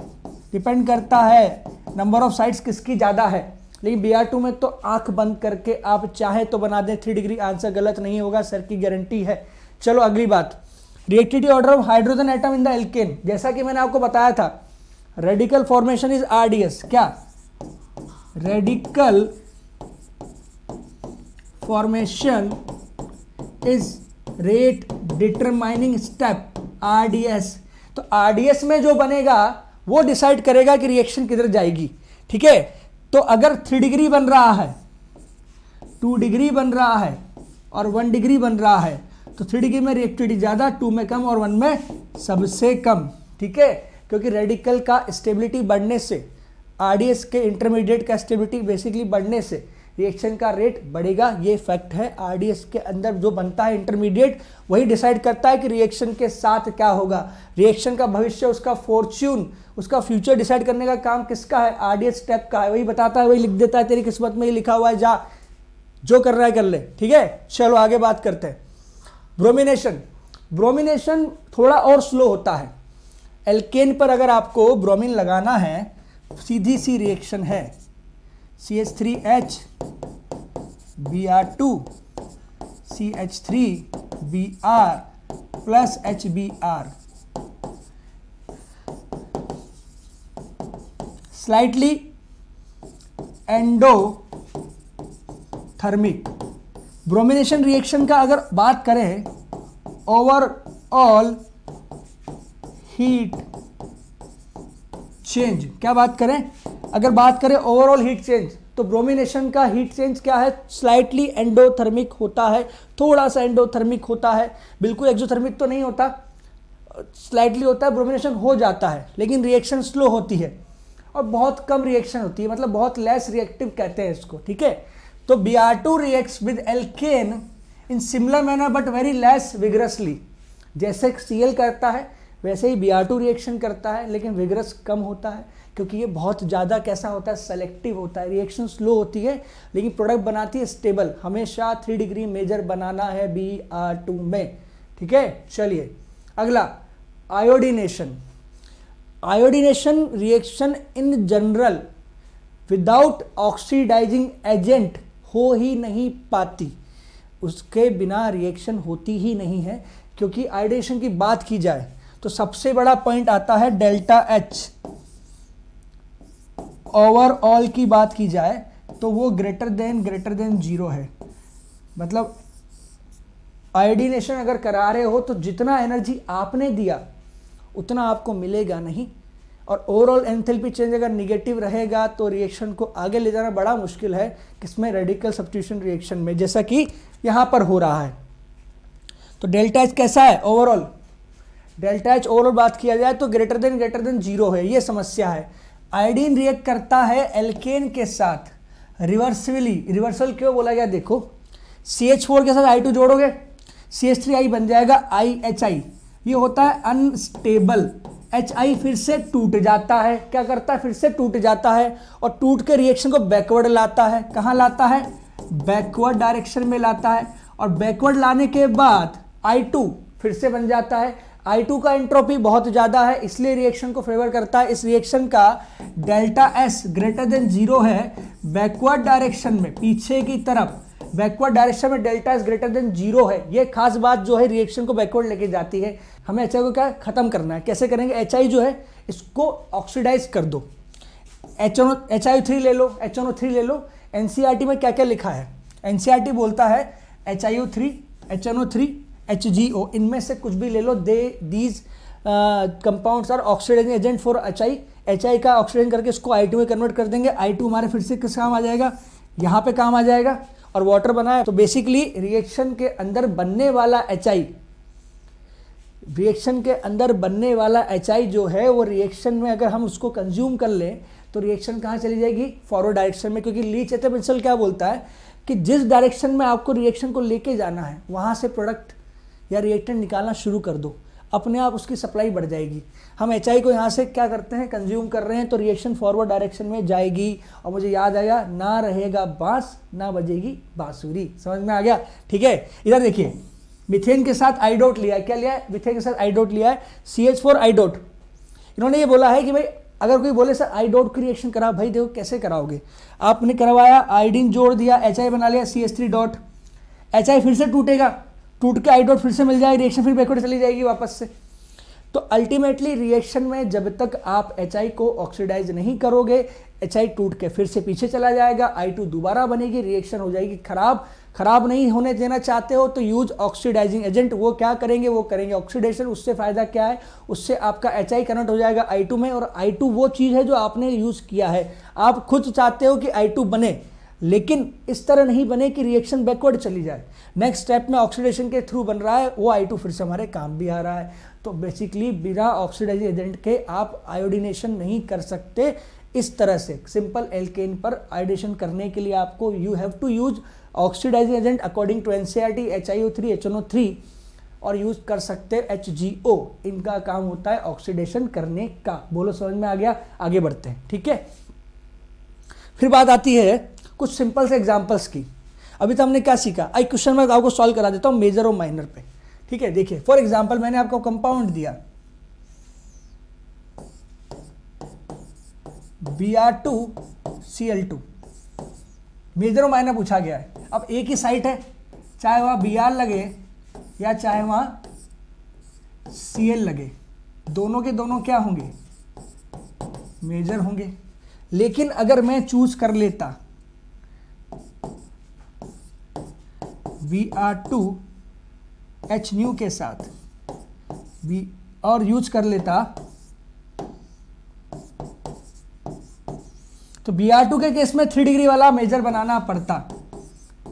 S1: डिपेंड करता है नंबर ऑफ साइड्स किसकी ज़्यादा है। लेकिन Br2 में तो आंख बंद करके आप चाहे तो बना दें 3 डिग्री, आंसर गलत नहीं होगा, सर की गारंटी है। चलो अगली बात, reactivity order of hydrogen atom in the alkene. जैसा कि मैंने आपको बताया था रेडिकल फॉर्मेशन इज RDS। क्या? Radical formation is rate determining step, RDS। तो RDS में जो बनेगा वो डिसाइड करेगा कि रिएक्शन किधर जाएगी। ठीक है, तो अगर 3 डिग्री बन रहा है, 2 डिग्री बन रहा है और 1 डिग्री बन रहा है तो 3 डिग्री में रिएक्टिविटी ज़्यादा, 2 में कम और 1 में सबसे कम। ठीक है, क्योंकि रेडिकल का स्टेबिलिटी बढ़ने से, RDS के इंटरमीडिएट का स्टेबिलिटी बेसिकली बढ़ने से रिएक्शन का रेट बढ़ेगा। ये फैक्ट है। RDS के अंदर जो बनता है इंटरमीडिएट वही डिसाइड करता है कि रिएक्शन के साथ क्या होगा। रिएक्शन का भविष्य, उसका फॉर्च्यून, उसका फ्यूचर डिसाइड करने का काम किसका है? RDS स्टेप का है। वही बताता है, वही लिख देता है, तेरी किस्मत में ही लिखा हुआ है, जा जो कर रहा है कर ले। ठीक है, चलो आगे बात करते हैं। ब्रोमिनेशन। ब्रोमिनेशन थोड़ा और स्लो होता है। एल्केन पर अगर आपको ब्रोमीन लगाना है, सीधी सी रिएक्शन है, CH3H Br2 CH3Br plus HBr, slightly endothermic. Bromination reaction का अगर बात करें, ओवरऑल हीट चेंज, क्या बात करें? अगर बात करें ओवरऑल हीट चेंज तो ब्रोमिनेशन का हीट चेंज क्या है? स्लाइटली एंडोथर्मिक होता है, थोड़ा सा एंडोथर्मिक होता है, बिल्कुल एक्सोथर्मिक तो नहीं होता, स्लाइटली होता है। ब्रोमिनेशन हो जाता है लेकिन रिएक्शन स्लो होती है और बहुत कम रिएक्शन होती है, मतलब बहुत लेस रिएक्टिव कहते हैं इसको। ठीक है, तो Br2 reacts with alkane in similar manner but very less vigorously. जैसे Cl करता है वैसे ही Br2 रिएक्शन करता है, लेकिन विगरस कम होता है क्योंकि ये बहुत ज़्यादा कैसा होता है? सेलेक्टिव होता है। रिएक्शन स्लो होती है लेकिन प्रोडक्ट बनाती है स्टेबल। हमेशा 3 डिग्री मेजर बनाना है Br2 में। ठीक है, चलिए अगला, iodination. Iodination reaction in general without oxidising agent हो ही नहीं पाती, उसके बिना रिएक्शन होती ही नहीं है। क्योंकि आयोडीनेशन की बात की जाए तो सबसे बड़ा पॉइंट आता है डेल्टा H। ओवरऑल की बात की जाए तो वो ग्रेटर देन 0 है। मतलब आयोडीनेशन अगर करा रहे हो तो जितना एनर्जी आपने दिया उतना आपको मिलेगा नहीं, और ओवरऑल एंथैल्पी चेंज अगर निगेटिव रहेगा तो रिएक्शन को आगे ले जाना बड़ा मुश्किल है। किसमें? रेडिकल सब्स्टिट्यूशन रिएक्शन में, जैसा कि यहाँ पर हो रहा है। तो डेल्टा H कैसा है? ओवरऑल डेल्टा H ओवरऑल बात किया जाए तो ग्रेटर देन 0 है, ये समस्या है। आयोडीन रिएक्ट करता है एल्केन के साथ रिवर्सिवली। रिवर्सल क्यों बोला गया? देखो, CH4 के साथ I2 जोड़ोगे, CH3I बन जाएगा IHI, ये होता है अनस्टेबल। HI फिर से टूट जाता है, क्या करता है, फिर से टूट जाता है और टूट के रिएक्शन को बैकवर्ड लाता है। कहाँ लाता है, बैकवर्ड डायरेक्शन में लाता है। और बैकवर्ड लाने के बाद I2 फिर से बन जाता है। I2 का एंट्रोपी बहुत ज़्यादा है, इसलिए रिएक्शन को फेवर करता है। इस रिएक्शन का डेल्टा S ग्रेटर देन 0 है बैकवर्ड डायरेक्शन में, पीछे की तरफ बैकवर्ड डायरेक्शन में डेल्टा S ग्रेटर देन 0 है। ये खास बात जो है रिएक्शन को बैकवर्ड लेके जाती है। हमें HI को क्या खत्म करना है, कैसे करेंगे, HI जो है इसको ऑक्सीडाइज कर दो। HIO3 ले लो, HNO3 ले लो। NCERT में क्या क्या लिखा है, NCERT बोलता है HIO3, HNO3, HGO, इनमें से कुछ भी ले लो। These compounds are oxidising agent for HI का ऑक्सीडाइज करके इसको I2 में कन्वर्ट कर देंगे। I2 हमारे फिर से किस काम आ जाएगा, यहाँ पे काम आ जाएगा और वाटर बना है। तो बेसिकली रिएक्शन के अंदर बनने वाला HI जो है वो रिएक्शन में अगर हम उसको कंज्यूम कर लें तो रिएक्शन कहाँ चली जाएगी, फॉरवर्ड डायरेक्शन में। क्योंकि ली चैथम प्रिंसिपल क्या बोलता है कि जिस डायरेक्शन में आपको रिएक्शन को लेके जाना है वहाँ से प्रोडक्ट या रिएक्टेंट निकालना शुरू कर दो, अपने आप उसकी सप्लाई बढ़ जाएगी। हम HI को यहाँ से क्या करते हैं, कंज्यूम कर रहे हैं, तो रिएक्शन फॉरवर्ड डायरेक्शन में जाएगी। और मुझे याद आया, ना रहेगा बांस ना बजेगी बांसुरी। समझ में आ गया, ठीक है। इधर देखिए, मिथेन के साथ I डॉट लिया है, क्या लिया है, मिथेन के साथ I डॉट लिया है, CH4 I डॉट। इन्होंने ये बोला है कि भाई अगर कोई बोले सर I डॉट की रिएक्शन करा, भाई देखो कैसे कराओगे, आपने करवाया, आयोडीन जोड़ दिया, HI बना लिया, CH3 डॉट। HI फिर से टूटेगा, टूट के I डॉट फिर से मिल जाएगी, रिएक्शन फिर बैकवर्ड चली जाएगी वापस से। तो अल्टीमेटली रिएक्शन में जब तक आप HI को ऑक्सीडाइज नहीं करोगे, HI टूट के फिर से पीछे चला जाएगा, I2 दोबारा बनेगी, रिएक्शन हो जाएगी खराब नहीं होने देना चाहते हो तो यूज ऑक्सीडाइजिंग एजेंट। वो क्या करेंगे, वो करेंगे ऑक्सीडेशन। उससे फायदा क्या है, उससे आपका HI कन्वर्ट हो जाएगा I2 में, और I2 वो चीज़ है जो आपने यूज़ किया है। आप खुद चाहते हो कि I2 बने, लेकिन इस तरह नहीं बने कि रिएक्शन बैकवर्ड चली जाए। नेक्स्ट स्टेप में ऑक्सीडेशन के थ्रू बन रहा है, वो I2 फिर से हमारे काम भी आ रहा है। तो बेसिकली बिना ऑक्सीडाइजिंग एजेंट के आप आयोडीनेशन नहीं कर सकते। इस तरह से सिंपल एल्केन पर आयोडीनेशन करने के लिए आपको you have to use oxidising agent according to NCERT, HIO3, HNO3, और यूज कर सकते HGO। इनका काम होता है ऑक्सीडेशन करने का। बोलो समझ में आ गया, आगे बढ़ते हैं, ठीक है। फिर बात आती है कुछ सिंपल से एग्जांपल्स की। अभी तो हमने क्या सीखा, एक क्वेश्चन मैं आपको सॉल्व करा देता हूँ मेजर और माइनर पे, ठीक है। देखिए फॉर एग्जांपल मैंने आपको कंपाउंड दिया Br2Cl2, मेजर और माइनर पूछा गया है। अब एक ही साइट है, चाहे वहाँ Br लगे या चाहे वहाँ Cl लगे, दोनों के दोनों क्या होंगे, मेजर होंगे। लेकिन अगर मैं चूज कर लेता Br2H न्यू के साथ और यूज कर लेता, तो Br2 के केस में 3 डिग्री वाला मेजर बनाना पड़ता।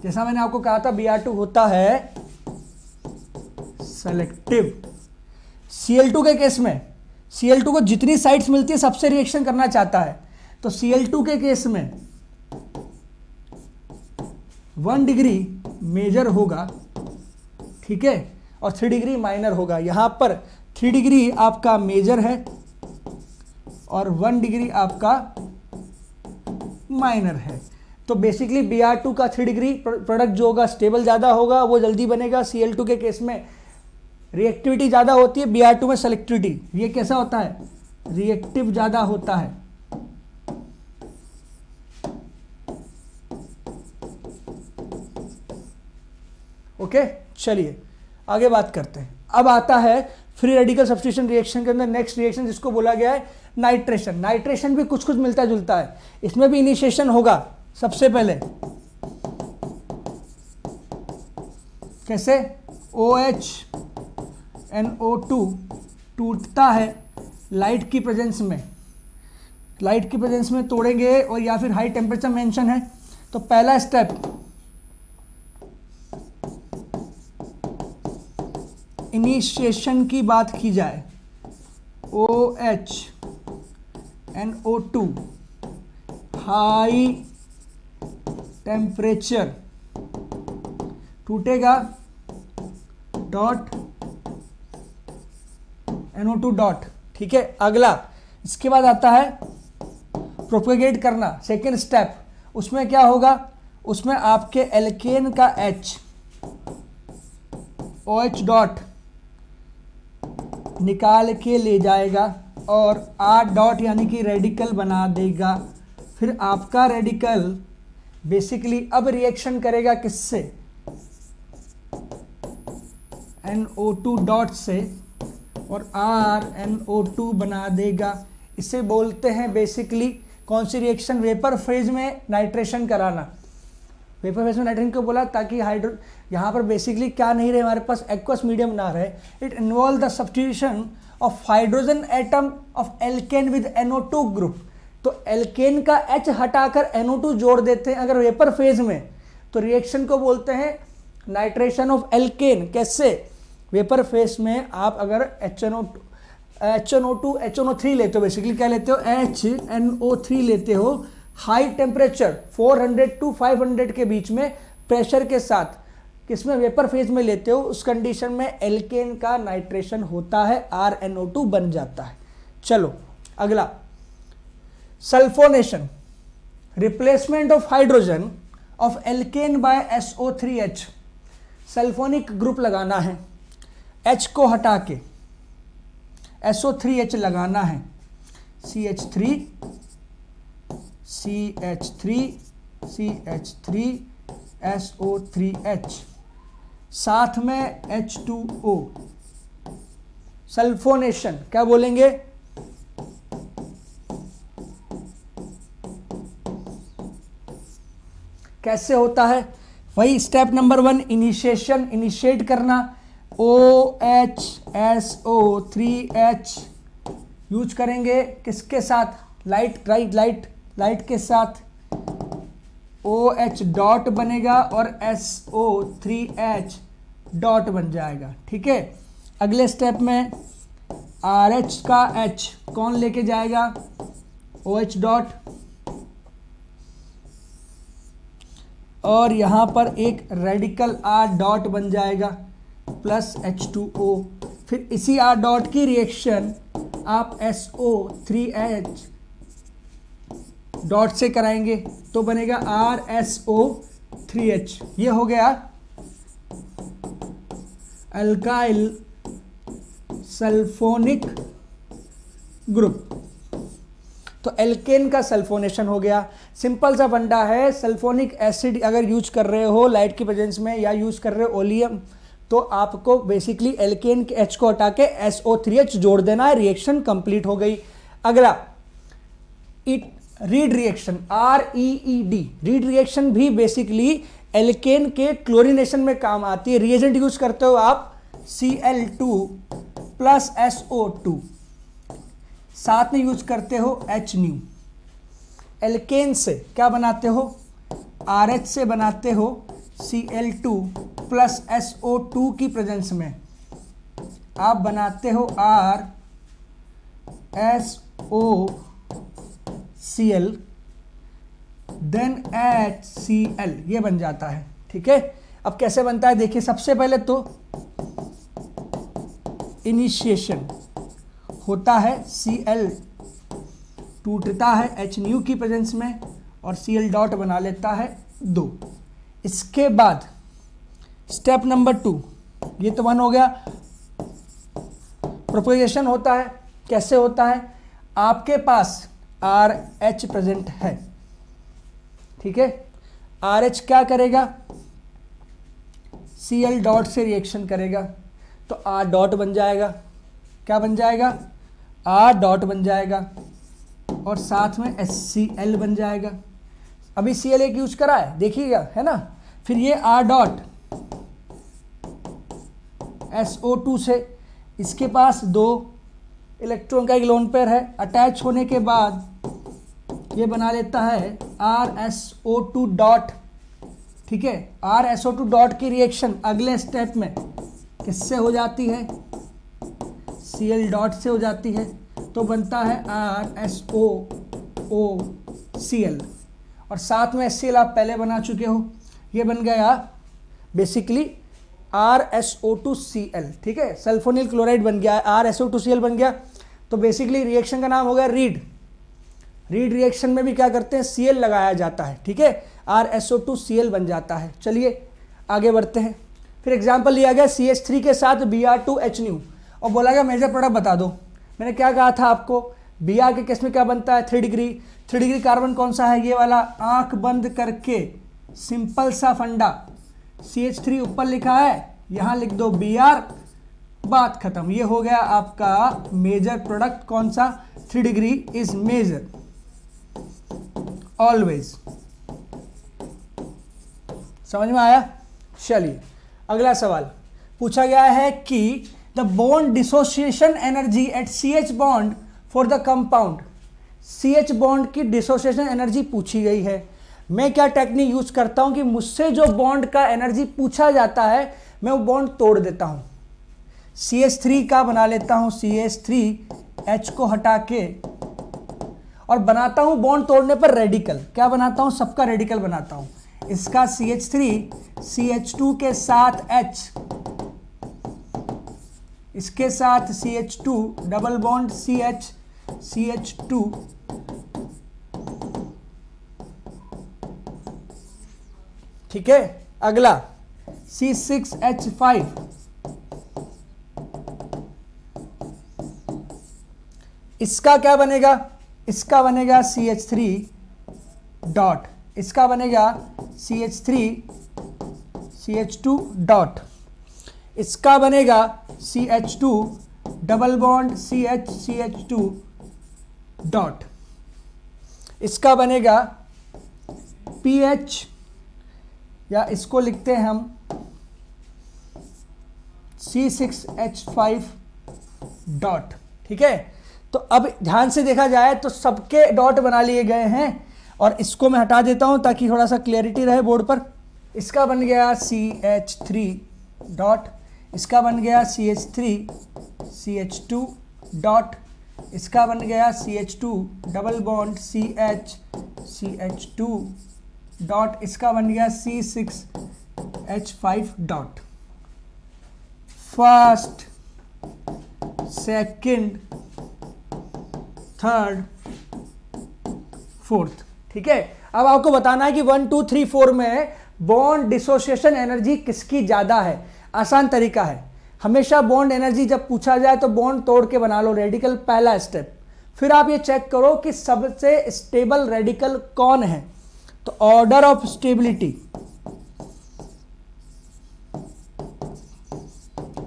S1: जैसा मैंने आपको कहा था Br2 होता है सेलेक्टिव। Cl2 के केस में Cl2 को जितनी साइट्स मिलती है सबसे रिएक्शन करना चाहता है, तो Cl2 के केस में 1 डिग्री मेजर होगा, ठीक है, और 3 डिग्री माइनर होगा। यहां पर 3 डिग्री आपका मेजर है और 1 डिग्री आपका माइनर है। तो बेसिकली Br2 का 3 डिग्री प्रोडक्ट जो होगा स्टेबल ज़्यादा होगा, वो जल्दी बनेगा। Cl2 के केस में रिएक्टिविटी ज़्यादा होती है, Br2 में सेलेक्टिविटी। ये कैसा होता है, रिएक्टिव ज़्यादा होता है। ओके, चलिए आगे बात करते हैं। अब आता है फ्री रेडिकल सब्स्टिट्यूशन रिएक्शन के अंदर नेक्स्ट रिएक्शन जिसको बोला गया है नाइट्रेशन। नाइट्रेशन भी कुछ मिलता जुलता है, इसमें भी इनिशिएशन होगा। सबसे पहले कैसे, OHNO2 टूटता है लाइट की प्रेजेंस में, लाइट की प्रेजेंस में तोड़ेंगे, और या फिर हाई टेम्परेचर मेंशन है। तो पहला स्टेप इनिशिएशन की बात की जाए, OHNO2 हाई टेम्परेचर टूटेगा, डॉट NO2 डॉट। ठीक है, अगला इसके बाद आता है प्रोपेगेट करना, सेकेंड स्टेप। उसमें क्या होगा, उसमें आपके एल्केन का H OH डॉट निकाल के ले जाएगा और R डॉट यानी कि रेडिकल बना देगा। फिर आपका रेडिकल बेसिकली अब रिएक्शन करेगा किससे, NO2 डॉट से, और RNO2 बना देगा। इसे बोलते हैं बेसिकली कौन सी रिएक्शन, वेपर फेज में नाइट्रेशन कराना। वेपर फेज में नाइट्रेशन क्यों बोला, ताकि हाइड्रो यहाँ पर बेसिकली क्या नहीं रहे हमारे पास, एक्वस मीडियम ना रहे। It involve the substitution of hydrogen atom of alkene with NO2 group. तो एल्केन का H हटाकर NO2 जोड़ देते हैं अगर वेपर फेज में, तो रिएक्शन को बोलते हैं नाइट्रेशन ऑफ एल्केन। कैसे, वेपर फेज में आप अगर HNO2 HNO3 लेते हो, बेसिकली क्या लेते हो, HNO3 लेते हो, हाई टेम्परेचर 400 to 500 के बीच में प्रेशर के साथ, किसमें, वेपर फेज में लेते हो, उस कंडीशन में एल्केन का नाइट्रेशन होता है, RNO2 बन जाता है। चलो अगला, sulphonation, replacement of hydrogen of alkane by SO3H। Sulphonic group लगाना है, H को हटा के SO3H लगाना है, CH3 CH3 CH3 SO3H, साथ में H2O। सल्फोनेशन क्या बोलेंगे, कैसे होता है, वही स्टेप नंबर 1, इनिशिएशन, इनिशिएट करना। OHSO3H यूज करेंगे किसके साथ, लाइट के साथ, OH डॉट बनेगा और SO3H डॉट बन जाएगा। ठीक है, अगले स्टेप में RH का H कौन लेके जाएगा, OH डॉट, और यहां पर एक रेडिकल R डॉट बन जाएगा प्लस H2O। फिर इसी R डॉट की रिएक्शन आप SO3H डॉट से कराएंगे तो बनेगा RSO3H। ये हो गया अल्काइल सल्फोनिक ग्रुप। तो एल्केन का सल्फोनेशन हो गया। सिंपल सा फंडा है, सल्फोनिक एसिड अगर यूज कर रहे हो लाइट की प्रेजेंस में या यूज कर रहे हो ओलियम, तो आपको बेसिकली एल्केन के H को हटा के SO3H जोड़ देना है, रिएक्शन कंप्लीट हो गई। अगला read reaction, REED, read reaction भी बेसिकली एल्केन के क्लोरीनेशन में काम आती है। रिएजेंट यूज करते हो आप Cl2 प्लस SO2, साथ में यूज करते हो HNu। एल्केन से क्या बनाते हो, RH से बनाते हो Cl2 प्लस SO2 की प्रेजेंस में आप बनाते हो RSOCl देन HCl, ये बन जाता है। ठीक है, अब कैसे बनता है देखिए, सबसे पहले तो इनिशिएशन होता है, Cl टूटता है HNu की प्रेजेंस में और Cl डॉट बना लेता है 2। इसके बाद स्टेप नंबर 2, ये तो 1 हो गया। प्रोपेगेशन होता है, कैसे होता है, आपके पास RH प्रेजेंट है। ठीक है, RH क्या करेगा, Cl डॉट से रिएक्शन करेगा तो R डॉट बन जाएगा। क्या बन जाएगा, R डॉट बन जाएगा और साथ में HCl बन जाएगा। अभी Cl एक यूज करा है देखिएगा, है ना। फिर ये R डॉट SO2 से, इसके पास 2 इलेक्ट्रॉन का एक लोन पेयर है, अटैच होने के बाद ये बना लेता है RSO2 डॉट। ठीक है, RSO2 डॉट की रिएक्शन अगले स्टेप में किससे हो जाती है, Cl डॉट से हो जाती है, तो बनता है RSOCl और साथ में HCl आप पहले बना चुके हो। ये बन गया बेसिकली RSO2Cl, ठीक है, सल्फोनिल क्लोराइड बन गया, RSO2Cl बन गया। तो बेसिकली रिएक्शन का नाम हो गया रीड। रीड रिएक्शन में भी क्या करते हैं, Cl लगाया जाता है, ठीक है, RSO2Cl बन जाता है। चलिए आगे बढ़ते हैं। फिर एग्जाम्पल लिया गया CH3 के साथ Br2HNu और बोला गया मेजर प्रोडक्ट बता दो। मैंने क्या कहा था आपको, Br के केस में क्या बनता है, 3 डिग्री। 3 डिग्री कार्बन कौन सा है, ये वाला, आंख बंद करके सिंपल सा फंडा, CH3 ऊपर लिखा है, यहाँ लिख दो Br, बात खत्म। ये हो गया आपका मेजर प्रोडक्ट, कौन सा, 3 डिग्री इज मेजर ऑलवेज। समझ में आया। चलिए अगला सवाल पूछा गया है कि the bond dissociation energy at CH bond for the compound. CH bond की डिसोसिएशन एनर्जी पूछी गई है। मैं क्या टेक्निक यूज करता हूं कि मुझसे जो बॉन्ड का एनर्जी पूछा जाता है मैं वो बॉन्ड तोड़ देता हूं। CH3 का बना लेता हूं, CH3H को हटा के, और बनाता हूं बॉन्ड तोड़ने पर रेडिकल। क्या बनाता हूं, सबका रेडिकल बनाता हूं। इसका CH3 CH2 के साथ H, इसके साथ CH2 double bond CH CH2, ठीक है। अगला C6H5, इसका क्या बनेगा, इसका बनेगा CH3 डॉट, इसका बनेगा CH3 CH2 डॉट, इसका बनेगा CH2 double bond CH CH2 dot, इसका बनेगा PH, या इसको लिखते हैं हम C6H5 डॉट, ठीक है। तो अब ध्यान से देखा जाए तो सबके डॉट बना लिए गए हैं, और इसको मैं हटा देता हूं ताकि थोड़ा सा क्लैरिटी रहे बोर्ड पर। इसका बन गया CH3 डॉट, इसका बन गया CH3 CH2 डॉट, इसका बन गया CH2 double bond CH CH2 dot, इसका बन गया C6H5 dot. First, second, third, fourth, ठीक है। अब आपको बताना है कि 1 2 3 4 में बॉन्ड डिसोसिएशन एनर्जी किसकी ज्यादा है। आसान तरीका है, हमेशा बॉन्ड एनर्जी जब पूछा जाए तो बॉन्ड तोड़ के बना लो, रेडिकल पहला स्टेप। फिर आप ये चेक करो कि सबसे स्टेबल रेडिकल कौन है, तो ऑर्डर ऑफ स्टेबिलिटी,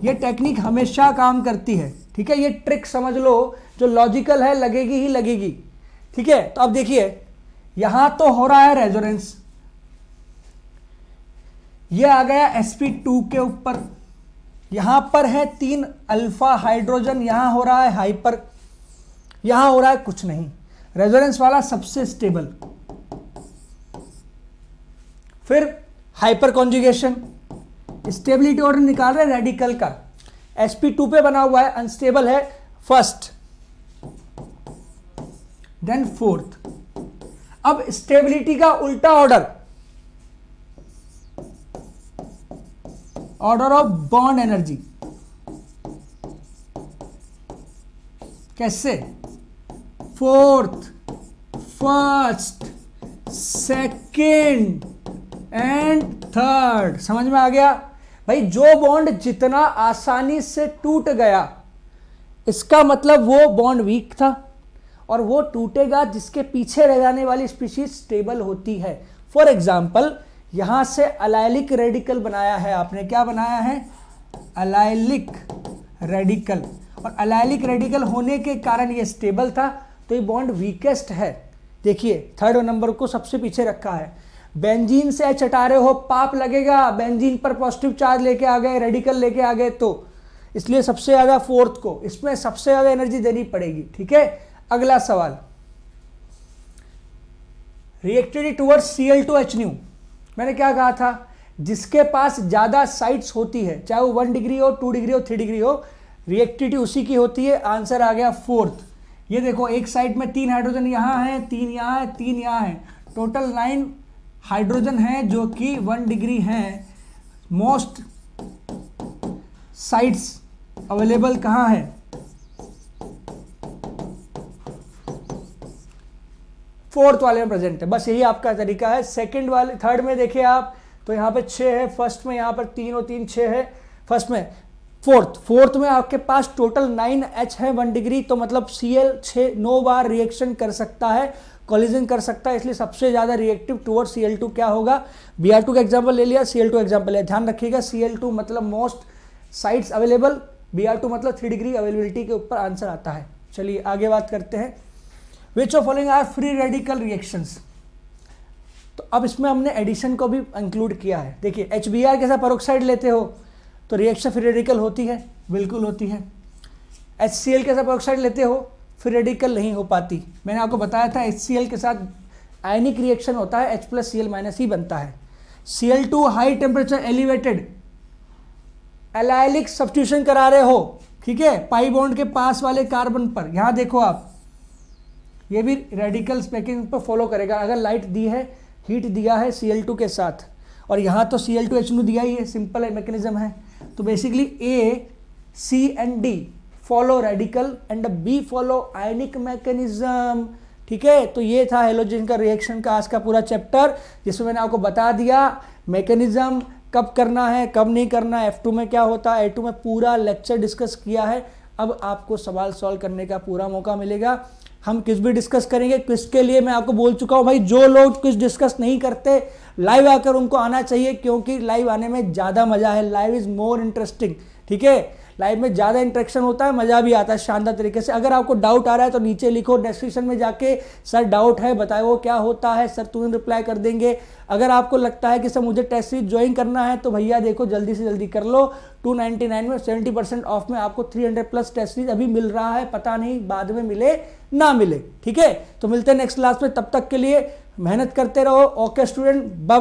S1: ये टेक्निक हमेशा काम करती है, ठीक है। ये ट्रिक समझ लो, जो लॉजिकल है लगेगी ही लगेगी, ठीक है। तो अब देखिए यहां तो हो रहा है रेजोनेंस, ये आ गया sp2 के ऊपर, यहां पर है 3 अल्फा हाइड्रोजन, यहां हो रहा है हाइपर, यहां हो रहा है कुछ नहीं, रेजोनेंस वाला सबसे स्टेबल। फिर हाइपर कॉन्जुगेशन, स्टेबिलिटी ऑर्डर निकाल रहे रेडिकल का, sp2 पे बना हुआ है, अनस्टेबल है, फर्स्ट देन फोर्थ। अब स्टेबिलिटी का उल्टा order, order of bond energy, कैसे, fourth, first, second and third. समझ में आ गया भाई। जो बॉन्ड जितना आसानी से टूट गया, इसका मतलब वो बॉन्ड वीक था, और वो टूटेगा जिसके पीछे रह जाने वाली स्पीशीज स्टेबल होती है। फॉर एग्जाम्पल यहां से अलाइलिक रेडिकल बनाया है आपने, क्या बनाया है, अलाइलिक रेडिकल, और अलाइलिक रेडिकल होने के कारण ये स्टेबल था, तो ये बॉन्ड वीकेस्ट है। देखिए थर्ड नंबर को सबसे पीछे रखा है। बेंजीन से H हटा रहे हो, पाप लगेगा, बेंजीन पर पॉजिटिव चार्ज लेके आ गए, रेडिकल लेके आ गए, तो इसलिए सबसे ज्यादा फोर्थ को, इसमें सबसे ज्यादा एनर्जी देनी पड़ेगी, ठीक है। अगला सवाल, रिएक्टिविटी टुवर्ड्स Cl2HNu। मैंने क्या कहा था, जिसके पास ज्यादा साइट्स होती है, चाहे वो 1 डिग्री हो, 2 डिग्री हो, 3 डिग्री हो, रिएक्टिविटी उसी की होती है। आंसर आ गया फोर्थ। ये देखो एक साइड में 3 हाइड्रोजन यहां है, 3 यहां है, 3 यहां है, टोटल 9 हाइड्रोजन है जो कि 1 डिग्री हैं। मोस्ट साइट्स अवेलेबल कहाँ है, फोर्थ वाले में प्रेजेंट है। बस यही आपका तरीका है। सेकंड वाले, थर्ड में देखिए आप तो यहाँ पे 6 है, फर्स्ट में यहाँ पर 3 और 3 6 है, फर्स्ट में फोर्थ में आपके पास टोटल 9H है 1 डिग्री, तो मतलब Cl 9 बार रिएक्शन कर सकता है, कोलिजन कर सकता है, इसलिए सबसे ज्यादा रिएक्टिव टुवर्ड Cl2 क्या होगा। Br2 का एग्जांपल ले लिया, Cl2 एग्जांपल लिया, ध्यान रखिएगा Cl2 मतलब मोस्ट साइट्स अवेलेबल, Br2 मतलब 3 डिग्री अवेलेबिलिटी के ऊपर आंसर आता है। चलिए आगे बात करते हैं। Which of following are free radical reactions, तो अब इसमें हमने एडिशन को भी इंक्लूड किया है। देखिए HBr के साथ पेरोक्साइड लेते हो तो रिएक्शन फ्री रेडिकल होती है, बिल्कुल होती है। HCl के साथ पेरोक्साइड लेते हो फ्री रेडिकल नहीं हो पाती। मैंने आपको बताया था HCl के साथ आयनिक रिएक्शन होता है, H+Cl- ही बनता है। Cl2 high temperature elevated, allylic substitution करा रहे हो, ठीक है, पाई बॉन्ड के पास वाले कार्बन पर। यहां देखो आप, ये भी रेडिकल स्पेकिंग पर फॉलो करेगा। अगर लाइट दी है, हीट दिया है Cl2 के साथ, और यहाँ तो Cl2H दिया ही है, सिंपल है, मैकेनिज्म है। तो basically A, C and D follow radical and B follow ionic mechanism, ठीक है। तो ये था हेलोजन का रिएक्शन का आज का पूरा चैप्टर, जिसमें मैंने आपको बता दिया मैकेनिज्म, कब करना है कब नहीं करना है, F2 में क्या होता है, A2 में पूरा लेक्चर डिस्कस किया है। अब आपको सवाल सॉल्व करने का पूरा मौका मिलेगा। हम क्विज भी डिस्कस करेंगे। क्विज के लिए मैं आपको बोल चुका हूं भाई, जो लोग क्विज डिस्कस नहीं करते लाइव आकर उनको आना चाहिए, क्योंकि लाइव आने में ज़्यादा मजा है। लाइव इज मोर इंटरेस्टिंग, ठीक है। लाइव में ज़्यादा इंटरेक्शन होता है, मज़ा भी आता है शानदार तरीके से। अगर आपको डाउट आ रहा है तो नीचे लिखो डिस्क्रिप्शन में जाके, सर डाउट है बताओ वो क्या होता है, सर तुरंत रिप्लाई कर देंगे। अगर आपको लगता है कि सर मुझे टेस्ट सीरीज ज्वाइन करना है तो भैया देखो जल्दी से जल्दी कर लो। 299 में 70% ऑफ में आपको 300+ टेस्ट सीरीज अभी मिल रहा है, पता नहीं बाद में मिले ना मिले, ठीक है। तो मिलते हैं नेक्स्ट क्लास में, तब तक के लिए मेहनत करते रहो। Okay student, bye bye.